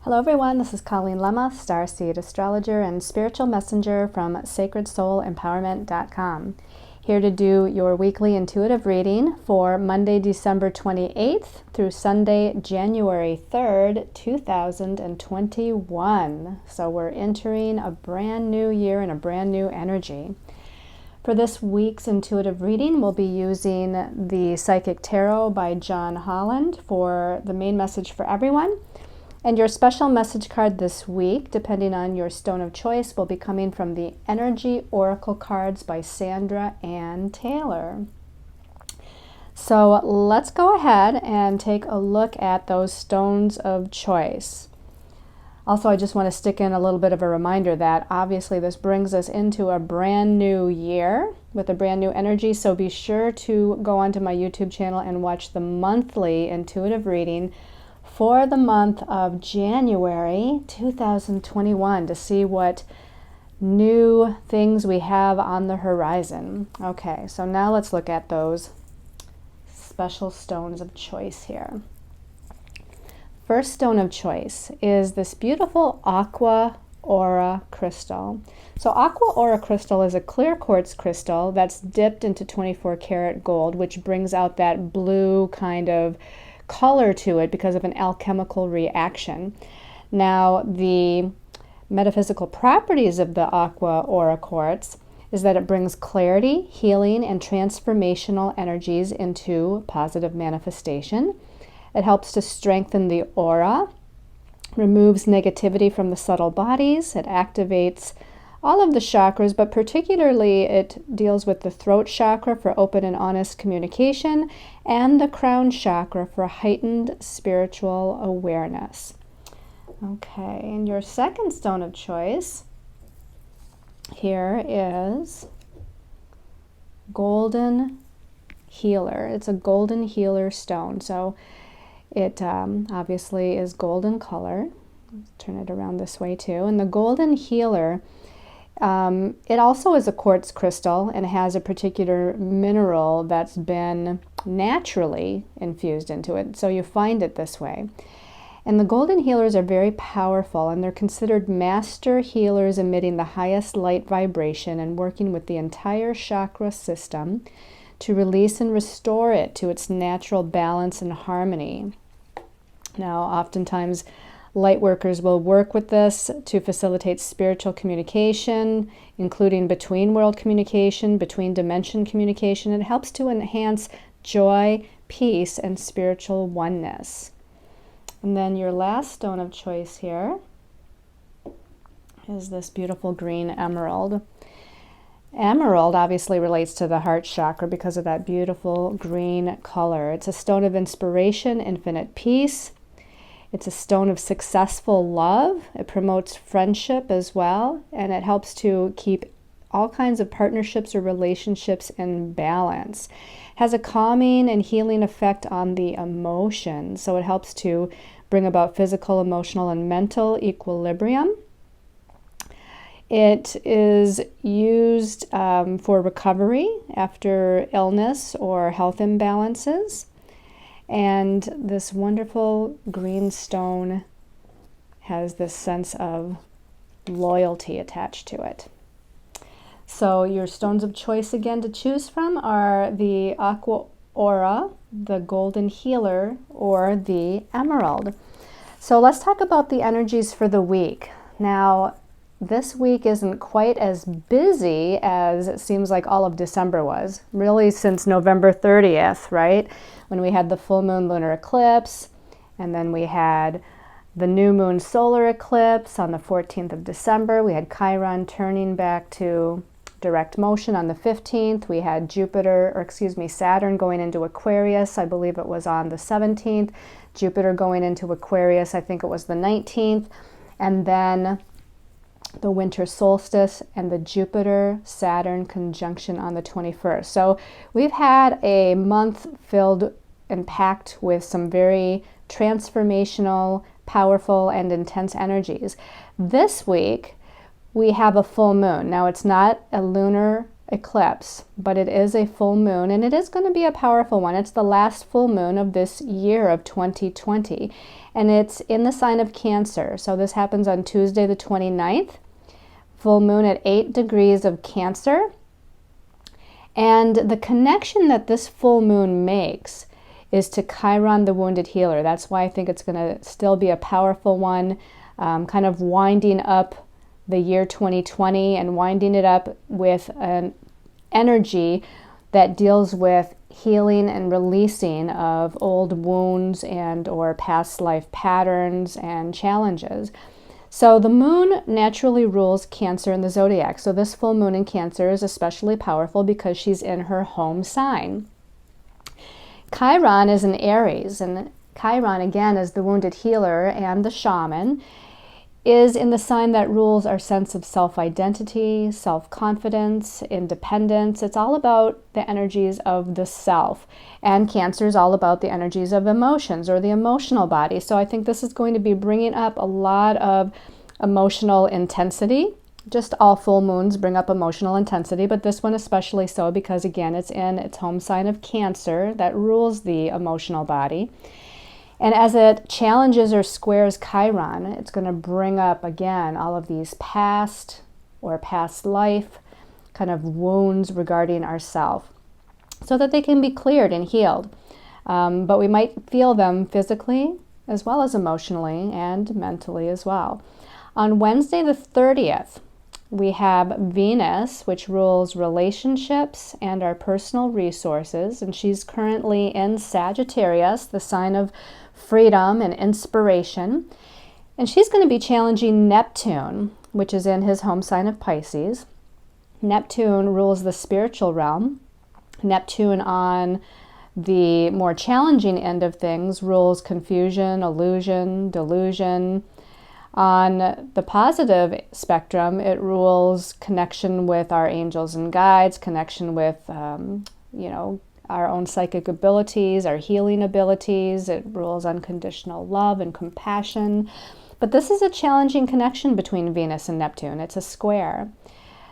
Hello everyone, this is Colleen Lemma, Starseed Astrologer and Spiritual Messenger from SacredSoulEmpowerment.com. Here to do your weekly intuitive reading for Monday, December 28th through Sunday, January 3rd, 2021. So we're entering a brand new year and a brand new energy. For this week's intuitive reading, we'll be using the Psychic Tarot by John Holland for the main message for everyone. And your special message card this week, depending on your stone of choice, will be coming from the Energy Oracle cards by Sandra Ann Taylor. So let's go ahead and take a look at those stones of choice. Also, I just want to stick in a little bit of a reminder that obviously this brings us into a brand new year with a brand new energy. So be sure to go onto my YouTube channel and watch the monthly intuitive reading for the month of January 2021 to see what new things we have on the horizon. Okay, so now let's look at those special stones of choice here. First stone of choice is this beautiful aqua aura crystal. So aqua aura crystal is a clear quartz crystal that's dipped into 24 karat gold, which brings out that blue kind of color to it because of an alchemical reaction. Now, the metaphysical properties of the aqua aura quartz is that it brings clarity, healing, and transformational energies into positive manifestation. It helps to strengthen the aura, removes negativity from the subtle bodies, it activates all of the chakras, but particularly it deals with the throat chakra for open and honest communication and the crown chakra for heightened spiritual awareness. Okay, and your second stone of choice here is Golden Healer. It's a golden healer stone. So it obviously is golden color. Let's turn it around this way too. And the Golden Healer, it also is a quartz crystal and has a particular mineral that's been naturally infused into it. So you find it this way. And the golden healers are very powerful, and they're considered master healers, emitting the highest light vibration and working with the entire chakra system to release and restore it to its natural balance and harmony. Now, oftentimes light workers will work with this to facilitate spiritual communication, including between world communication, between dimension communication. It helps to enhance joy, peace, and spiritual oneness. And then your last stone of choice here is this beautiful green emerald. Emerald obviously relates to the heart chakra because of that beautiful green color. It's a stone of inspiration, infinite peace. It's a stone of successful love. It promotes friendship as well, and it helps to keep all kinds of partnerships or relationships in balance. It has a calming and healing effect on the emotions, so it helps to bring about physical, emotional, and mental equilibrium. It is used for recovery after illness or health imbalances. And this wonderful green stone has this sense of loyalty attached to it. So your stones of choice again to choose from are the aqua aura, the golden healer, or the emerald. So let's talk about the energies for the week. Now, this week isn't quite as busy as it seems like all of December was, really since November 30th, right? When we had the full moon lunar eclipse, and then we had the new moon solar eclipse on the 14th of December. We had Chiron turning back to direct motion on the 15th. We had Saturn going into Aquarius. I believe it was on the 17th. Jupiter going into Aquarius, I think it was the 19th. And then the winter solstice and the Jupiter-Saturn conjunction on the 21st. So we've had a month filled and packed with some very transformational, powerful, and intense energies. This week, we have a full moon. Now, it's not a lunar eclipse, but it is a full moon, and it is going to be a powerful one. It's the last full moon of this year of 2020, and it's in the sign of Cancer. So this happens on Tuesday the 29th, full moon at 8 degrees of Cancer. And the connection that this full moon makes is to Chiron, the wounded healer. That's why I think it's going to still be a powerful one, kind of winding up the year 2020 and winding it up with an energy that deals with healing and releasing of old wounds and or past life patterns and challenges. So the moon naturally rules Cancer in the zodiac. So this full moon in Cancer is especially powerful because she's in her home sign. Chiron is in Aries, and Chiron, again, is the wounded healer and the shaman, is in the sign that rules our sense of self-identity, self-confidence, independence. It's all about the energies of the self. And Cancer is all about the energies of emotions or the emotional body. So I think this is going to be bringing up a lot of emotional intensity. Just all full moons bring up emotional intensity, but this one especially so because, again, it's in its home sign of Cancer that rules the emotional body. And as it challenges or squares Chiron, it's going to bring up, again, all of these past or past life kind of wounds regarding ourself so that they can be cleared and healed. But we might feel them physically as well as emotionally and mentally as well. On Wednesday the 30th, we have Venus, which rules relationships and our personal resources, and she's currently in Sagittarius, the sign of freedom and inspiration. And she's going to be challenging Neptune, which is in his home sign of Pisces. Neptune rules the spiritual realm. Neptune, on the more challenging end of things, rules confusion, illusion, delusion. On the positive spectrum, it rules connection with our angels and guides, connection with, our own psychic abilities, our healing abilities. It rules unconditional love and compassion. But this is a challenging connection between Venus and Neptune. It's a square.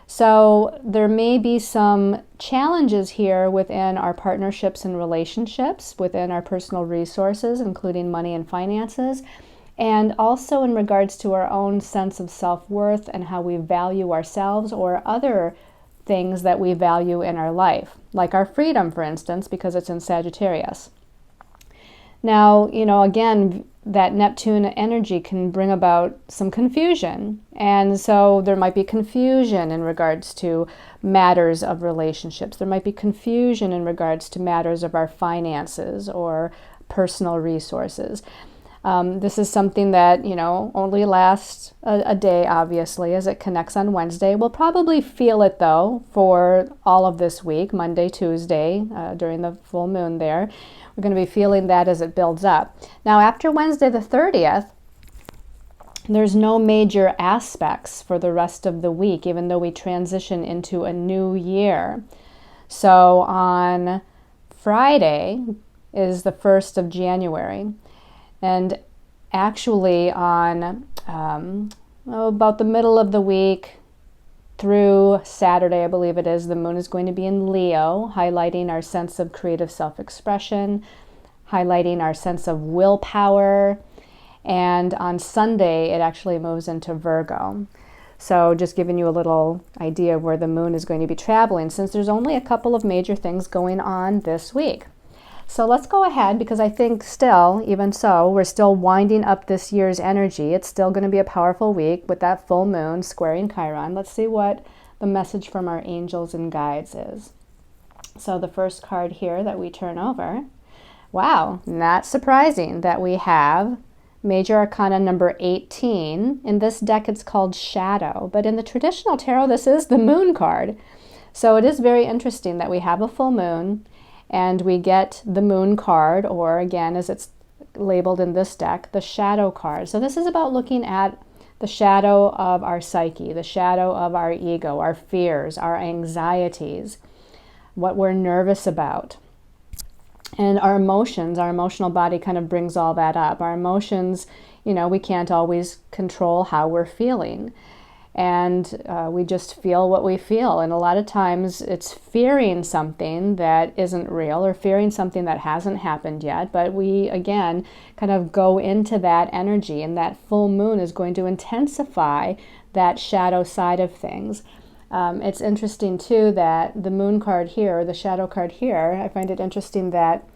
So there may be some challenges here within our partnerships and relationships, within our personal resources, including money and finances, and also in regards to our own sense of self-worth and how we value ourselves or other things that we value in our life, like our freedom, for instance, because it's in Sagittarius. Now, again, that Neptune energy can bring about some confusion. And so there might be confusion in regards to matters of relationships. There might be confusion in regards to matters of our finances or personal resources. This is something that, only lasts a day, obviously, as it connects on Wednesday. We'll probably feel it, though, for all of this week, Monday, Tuesday, during the full moon there. We're going to be feeling that as it builds up. Now, after Wednesday the 30th, there's no major aspects for the rest of the week, even though we transition into a new year. So on Friday is the 1st of January. And actually on about the middle of the week through Saturday, I believe it is, the moon is going to be in Leo, highlighting our sense of creative self-expression, highlighting our sense of willpower. And on Sunday, it actually moves into Virgo. So just giving you a little idea of where the moon is going to be traveling, since there's only a couple of major things going on this week. So let's go ahead, because I think still, even so, we're still winding up this year's energy. It's still going to be a powerful week with that full moon squaring Chiron. Let's see what the message from our angels and guides is. So the first card here that we turn over, wow, not surprising that we have Major Arcana number 18. In this deck, it's called Shadow, but in the traditional tarot, this is the moon card. So it is very interesting that we have a full moon and we get the moon card, or again, as it's labeled in this deck, the shadow card. So this is about looking at the shadow of our psyche, the shadow of our ego, our fears, our anxieties, what we're nervous about. And our emotions, our emotional body kind of brings all that up. Our emotions, we can't always control how we're feeling. and we just feel what we feel. And a lot of times it's fearing something that isn't real or fearing something that hasn't happened yet. But we, again, kind of go into that energy, and that full moon is going to intensify that shadow side of things. It's interesting, too, that the moon card here, or the shadow card here, I find it interesting that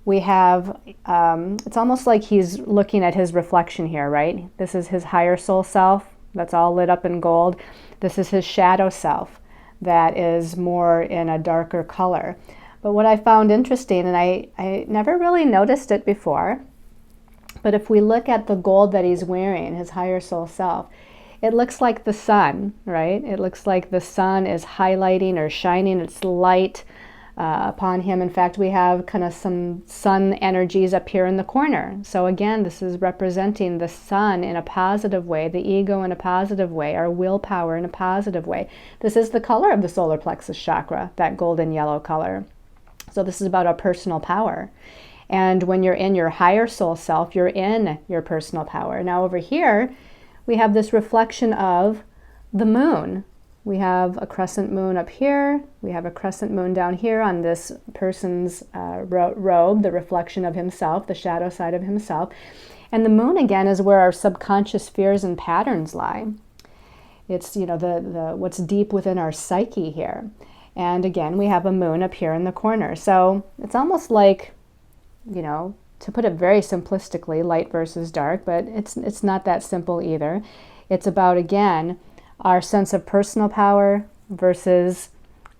we have, it's almost like he's looking at his reflection here, right? This is his higher soul self. That's all lit up in gold. This is his shadow self that is more in a darker color. But what I found interesting, and I never really noticed it before, but if we look at the gold that he's wearing, his higher soul self, it looks like the sun, right? It looks like the sun is highlighting or shining its light upon him. In fact, we have kind of some sun energies up here in the corner. So again, this is representing the sun in a positive way, the ego in a positive way, our willpower in a positive way. This is the color of the solar plexus chakra, that golden yellow color. So this is about our personal power. And when you're in your higher soul self, you're in your personal power. Now over here, we have this reflection of the moon. We have a crescent moon up here. We have a crescent moon down here on this person's robe, the reflection of himself, the shadow side of himself. And the moon, again, is where our subconscious fears and patterns lie. It's, you know, the what's deep within our psyche here. And again, we have a moon up here in the corner. So it's almost like, you know, to put it very simplistically, light versus dark, but it's not that simple either. It's about, again, our sense of personal power versus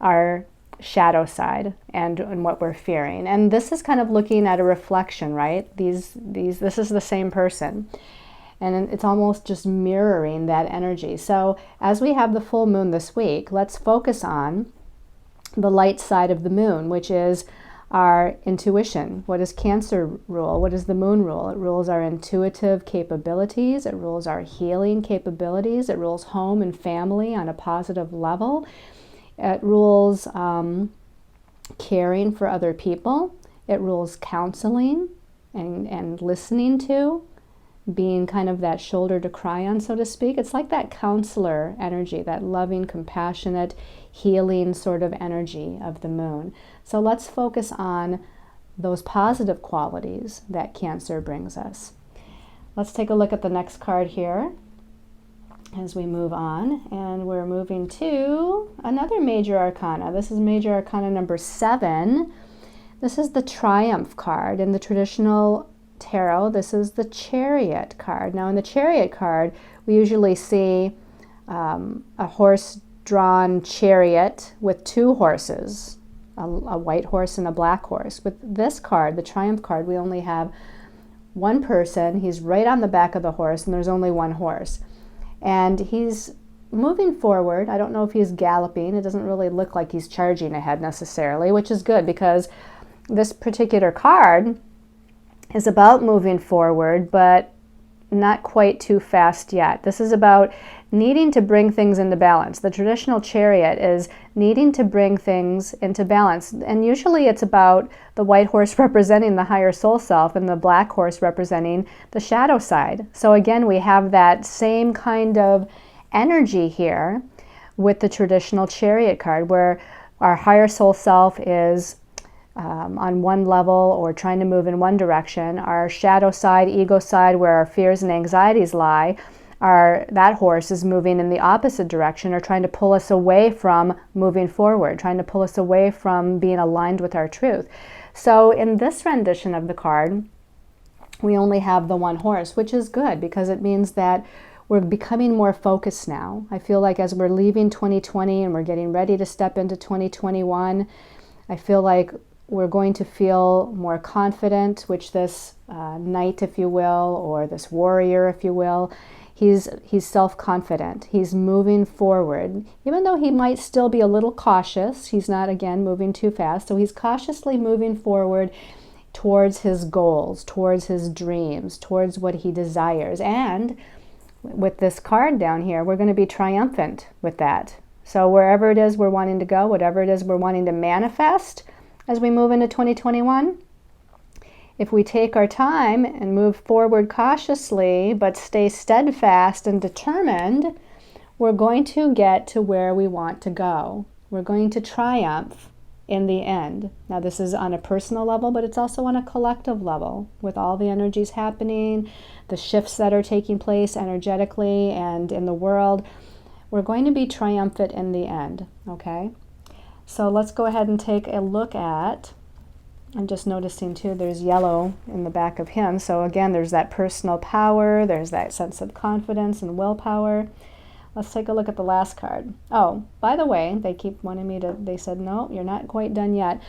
our shadow side and what we're fearing. And this is kind of looking at a reflection, right? This is the same person. And it's almost just mirroring that energy. So as we have the full moon this week, let's focus on the light side of the moon, which is our intuition. What does Cancer rule? What does the moon rule? It rules our intuitive capabilities. It rules our healing capabilities. It rules home and family on a positive level. It rules caring for other people. It rules counseling and listening to, being kind of that shoulder to cry on, so to speak. It's like that counselor energy, that loving, compassionate, healing sort of energy of the moon. So let's focus on those positive qualities that Cancer brings us. Let's take a look at the next card here as we move on. And we're moving to another major arcana. This is major arcana number 7. This is the Triumph card. In the traditional tarot, this is the Chariot card. Now in the Chariot card, we usually see a horse-drawn chariot with 2 horses, a white horse and a black horse. With this card, the Triumph card, we only have one person. He's right on the back of the horse, and there's only one horse. And he's moving forward. I don't know if he's galloping. It doesn't really look like he's charging ahead necessarily, which is good because this particular card is about moving forward, but not quite too fast yet. This is about needing to bring things into balance. The traditional Chariot is needing to bring things into balance. And usually it's about the white horse representing the higher soul self and the black horse representing the shadow side. So again, we have that same kind of energy here with the traditional Chariot card, where our higher soul self is on one level or trying to move in one direction. Our shadow side, ego side, where our fears and anxieties lie, that horse is moving in the opposite direction or trying to pull us away from moving forward, trying to pull us away from being aligned with our truth. So in this rendition of the card, we only have the one horse, which is good because it means that we're becoming more focused now. I feel like as we're leaving 2020 and we're getting ready to step into 2021, I feel like we're going to feel more confident, which this knight, if you will, or this warrior, if you will, he's self-confident. He's moving forward. Even though he might still be a little cautious, he's not, again, moving too fast. So he's cautiously moving forward towards his goals, towards his dreams, towards what he desires. And with this card down here, we're going to be triumphant with that. So wherever it is we're wanting to go, whatever it is we're wanting to manifest, as we move into 2021, if we take our time and move forward cautiously, but stay steadfast and determined, we're going to get to where we want to go. We're going to triumph in the end. Now, this is on a personal level, but it's also on a collective level with all the energies happening, the shifts that are taking place energetically and in the world. We're going to be triumphant in the end, okay? So let's go ahead and take a look at, I'm just noticing too, there's yellow in the back of him. So again, there's that personal power, there's that sense of confidence and willpower. Let's take a look at the last card. Oh, by the way, they keep wanting me to, they said, no, you're not quite done yet.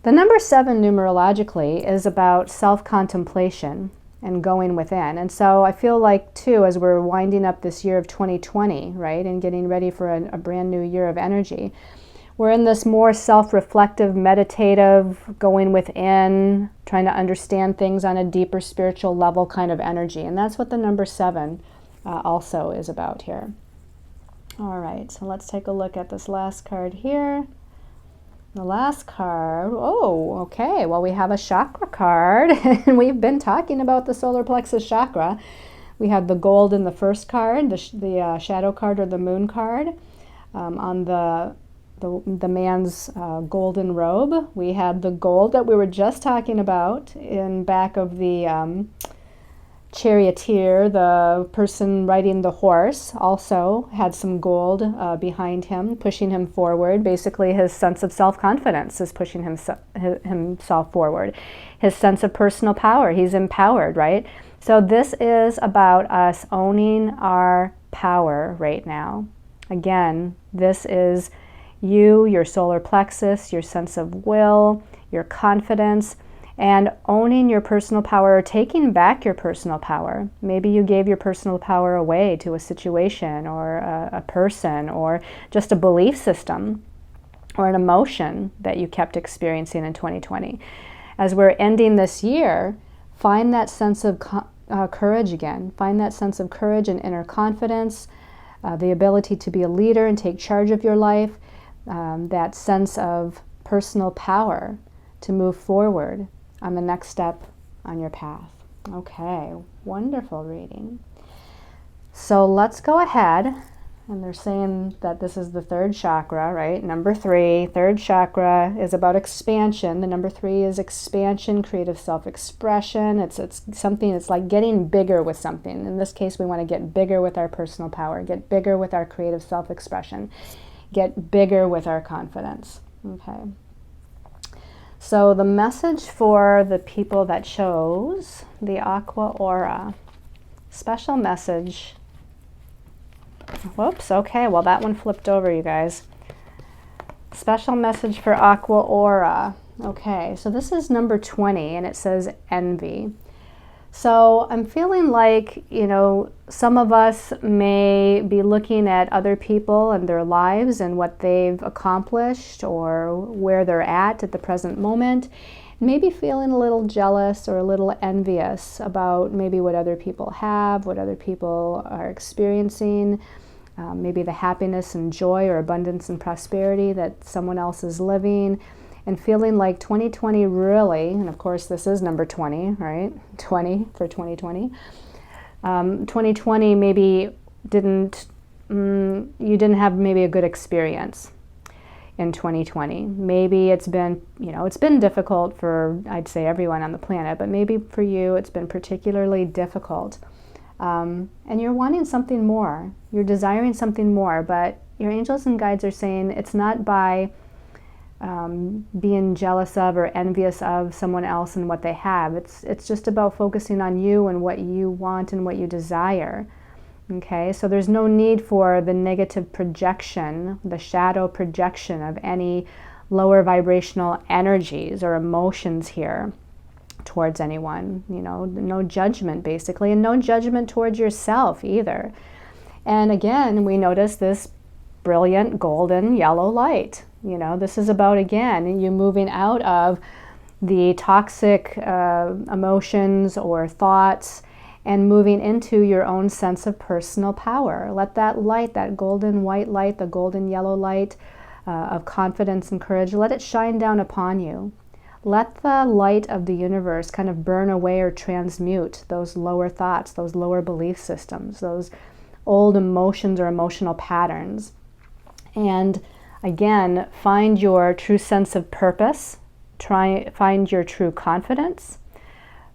The number 7 numerologically is about self-contemplation and going within. And so I feel like too, as we're winding up this year of 2020, right, and getting ready for a brand new year of energy, we're in this more self-reflective, meditative, going within, trying to understand things on a deeper spiritual level kind of energy. And that's what the number 7 also is about here. All right, so let's take a look at this last card here. The last card, oh, okay, well, we have a chakra card, and we've been talking about the solar plexus chakra. We had the gold in the first card, the shadow card or the moon card. On the man's golden robe, we had the gold that we were just talking about in back of the charioteer. The person riding the horse also had some gold behind him, pushing him forward. Basically, his sense of self-confidence is pushing himself forward. His sense of personal power, he's empowered, right? So this is about us owning our power right now. Again, this is you, your solar plexus, your sense of will, your confidence, and owning your personal power, or taking back your personal power. Maybe you gave your personal power away to a situation or a person or just a belief system or an emotion that you kept experiencing in 2020. As we're ending this year, find that sense of courage again. Find that sense of courage and inner confidence, the ability to be a leader and take charge of your life, that sense of personal power to move forward on the next step on your path. Okay, wonderful reading. So let's go ahead, and they're saying that this is the third chakra, right? Number 3, third chakra is about expansion. The number 3 is expansion, creative self-expression. It's something, it's like getting bigger with something. In this case, we want to get bigger with our personal power, get bigger with our creative self-expression, get bigger with our confidence. Okay. So the message for the people that chose the Aqua Aura, special message. Whoops, okay, well that one flipped over, you guys. Special message for Aqua Aura. Okay, so this is number 20, and it says envy. So I'm feeling like, you know, some of us may be looking at other people and their lives and what they've accomplished or where they're at the present moment, maybe feeling a little jealous or a little envious about maybe what other people have, what other people are experiencing, maybe the happiness and joy or abundance and prosperity that someone else is living. And feeling like 2020 really, and of course this is number 20, right? 20 for 2020. 2020 maybe you didn't have maybe a good experience in 2020. Maybe it's been, you know, it's been difficult for, I'd say, everyone on the planet, but maybe for you it's been particularly difficult. And you're wanting something more. You're desiring something more, but your angels and guides are saying it's not by being jealous of or envious of someone else and what they have. It's just about focusing on you and what you want and what you desire. Okay, so there's no need for the negative projection, the shadow projection of any lower vibrational energies or emotions here towards anyone. You know, no judgment basically, and no judgment towards yourself either. And again, we notice this brilliant golden yellow light. You know, this is about, again, you moving out of the toxic emotions or thoughts and moving into your own sense of personal power. Let that light, that golden white light, the golden yellow light of confidence and courage, let it shine down upon you. Let the light of the universe kind of burn away or transmute those lower thoughts, those lower belief systems, those old emotions or emotional patterns. And again, find your true sense of purpose, find your true confidence,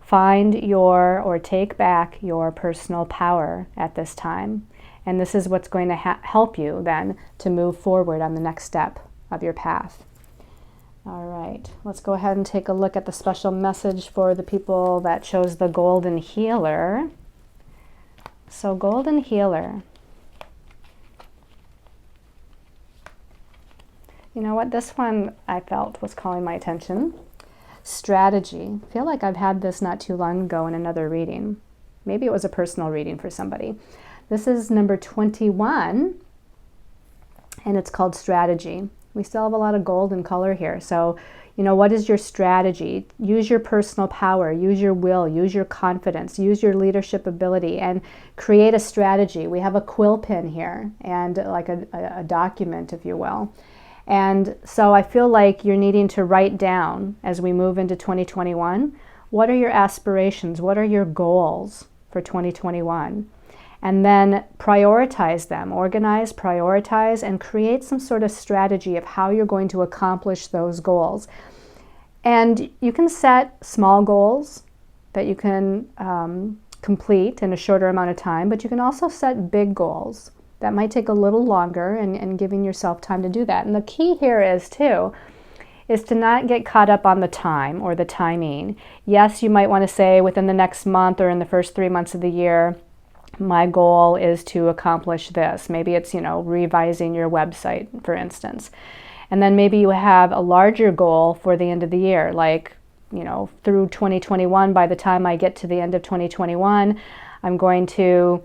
find or take back your personal power at this time. And this is what's going to help you then to move forward on the next step of your path. All right, let's go ahead and take a look at the special message for the people that chose the Golden Healer. So Golden Healer. You know what, this one I felt was calling my attention. Strategy. I feel like I've had this not too long ago in another reading. Maybe it was a personal reading for somebody. This is number 21, and it's called Strategy. We still have a lot of gold in color here. So, you know, what is your strategy? Use your personal power, use your will, use your confidence, use your leadership ability, and create a strategy. We have a quill pen here, and like a document, if you will. And so I feel like you're needing to write down, as we move into 2021, what are your aspirations? What are your goals for 2021? And then prioritize them, organize, prioritize, and create some sort of strategy of how you're going to accomplish those goals. And you can set small goals that you can complete in a shorter amount of time, but you can also set big goals that might take a little longer, and giving yourself time to do that. And the key here is to not get caught up on the time or the timing. Yes, you might want to say within the next month or in the first 3 months of the year, my goal is to accomplish this. Maybe it's, you know, revising your website, for instance. And then maybe you have a larger goal for the end of the year, like, you know, through 2021, by the time I get to the end of 2021, I'm going to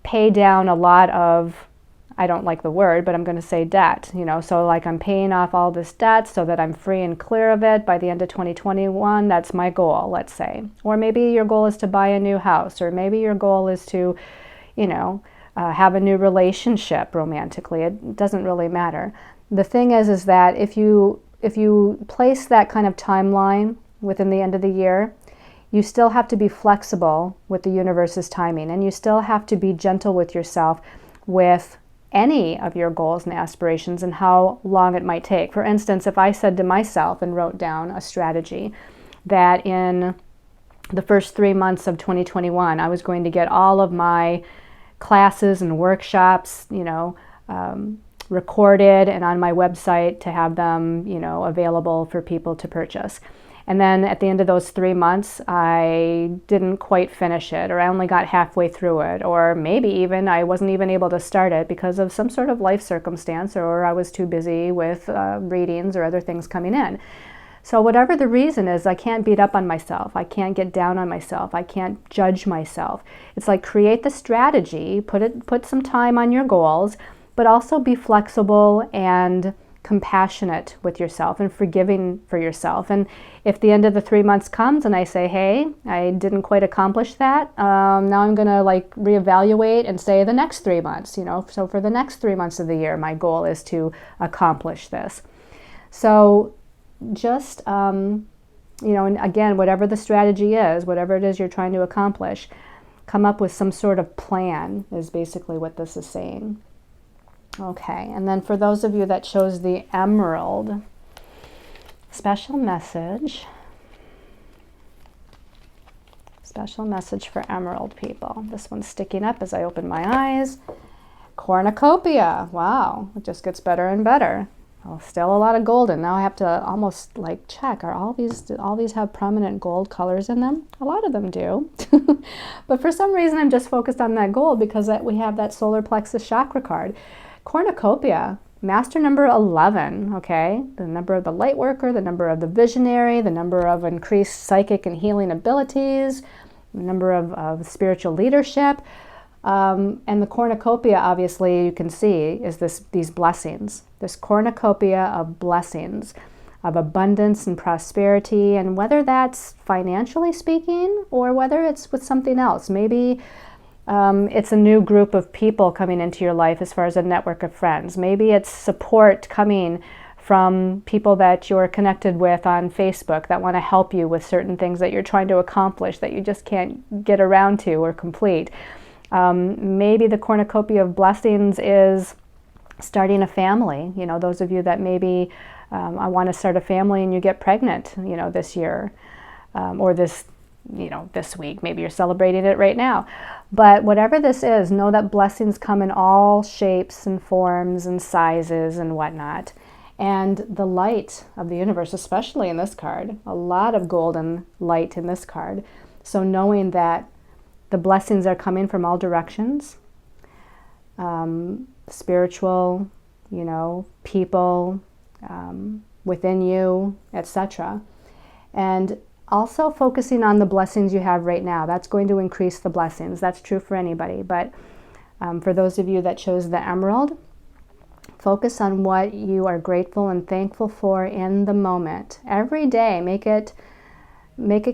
pay down a lot of, I don't like the word, but I'm going to say debt, you know, so like I'm paying off all this debt so that I'm free and clear of it by the end of 2021. That's my goal, let's say. Or maybe your goal is to buy a new house, or maybe your goal is to, you know, have a new relationship romantically. It doesn't really matter. The thing is that if you place that kind of timeline within the end of the year, you still have to be flexible with the universe's timing, and you still have to be gentle with yourself with any of your goals and aspirations and how long it might take. For instance, if I said to myself and wrote down a strategy that in the first 3 months of 2021, I was going to get all of my classes and workshops, you know, recorded and on my website to have them, you know, available for people to purchase. And then at the end of those 3 months, I didn't quite finish it, or I only got halfway through it, or maybe even I wasn't even able to start it because of some sort of life circumstance, or I was too busy with readings or other things coming in. So whatever the reason is, I can't beat up on myself. I can't get down on myself. I can't judge myself. It's like, create the strategy, put some time on your goals, but also be flexible and compassionate with yourself and forgiving for yourself. And if the end of the 3 months comes and I say, hey, I didn't quite accomplish that, now I'm going to like reevaluate and say the next 3 months, you know, so for the next 3 months of the year, my goal is to accomplish this. So just, you know, and again, whatever the strategy is, whatever it is you're trying to accomplish, come up with some sort of plan is basically what this is saying. Okay, and then for those of you that chose the Emerald, special message for Emerald people. This one's sticking up as I open my eyes. Cornucopia, wow, it just gets better and better. Well, still a lot of golden. Now I have to almost like check, are all these have prominent gold colors in them? A lot of them do. But for some reason I'm just focused on that gold because we have that solar plexus chakra card. Cornucopia, master number 11, okay? The number of the light worker, the number of the visionary, the number of increased psychic and healing abilities, the number of spiritual leadership. And the cornucopia, obviously, you can see, is these blessings. This cornucopia of blessings, of abundance and prosperity, and whether that's financially speaking or whether it's with something else. Maybe it's a new group of people coming into your life as far as a network of friends. Maybe it's support coming from people that you're connected with on Facebook that want to help you with certain things that you're trying to accomplish that you just can't get around to or complete. Maybe the cornucopia of blessings is starting a family. You know, those of you that maybe I want to start a family and you get pregnant, you know, this year or this, you know, this week. Maybe you're celebrating it right now. But whatever this is, know that blessings come in all shapes and forms and sizes and whatnot. And the light of the universe, especially in this card, a lot of golden light in this card. So knowing that the blessings are coming from all directions, spiritual, you know, people, within you, etc. And also focusing on the blessings you have right now. That's going to increase the blessings. That's true for anybody. But for those of you that chose the emerald, focus on what you are grateful and thankful for in the moment. Every day, make it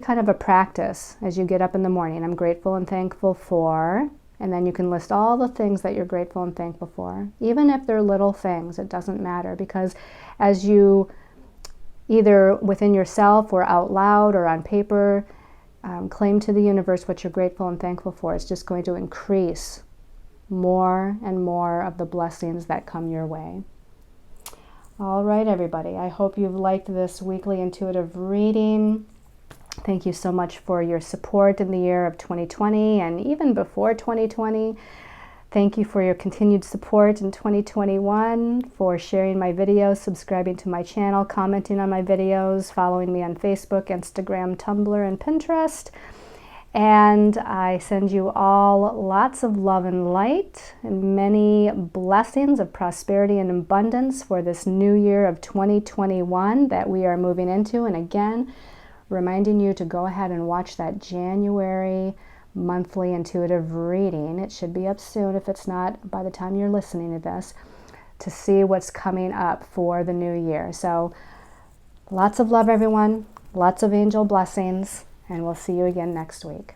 kind of a practice as you get up in the morning. I'm grateful and thankful for, and then you can list all the things that you're grateful and thankful for. Even if they're little things, it doesn't matter, because as you either within yourself or out loud or on paper claim to the universe what you're grateful and thankful for, it's just going to increase more and more of the blessings that come your way. All right, everybody. I hope you've liked this weekly intuitive reading. Thank you so much for your support in the year of 2020 and even before 2020. Thank you for your continued support in 2021, for sharing my videos, subscribing to my channel, commenting on my videos, following me on Facebook, Instagram, Tumblr, and Pinterest. And I send you all lots of love and light and many blessings of prosperity and abundance for this new year of 2021 that we are moving into. And again, reminding you to go ahead and watch that January monthly intuitive reading. It should be up soon if it's not by the time you're listening to this, to see what's coming up for the new year. So lots of love, everyone. Lots of angel blessings. And we'll see you again next week.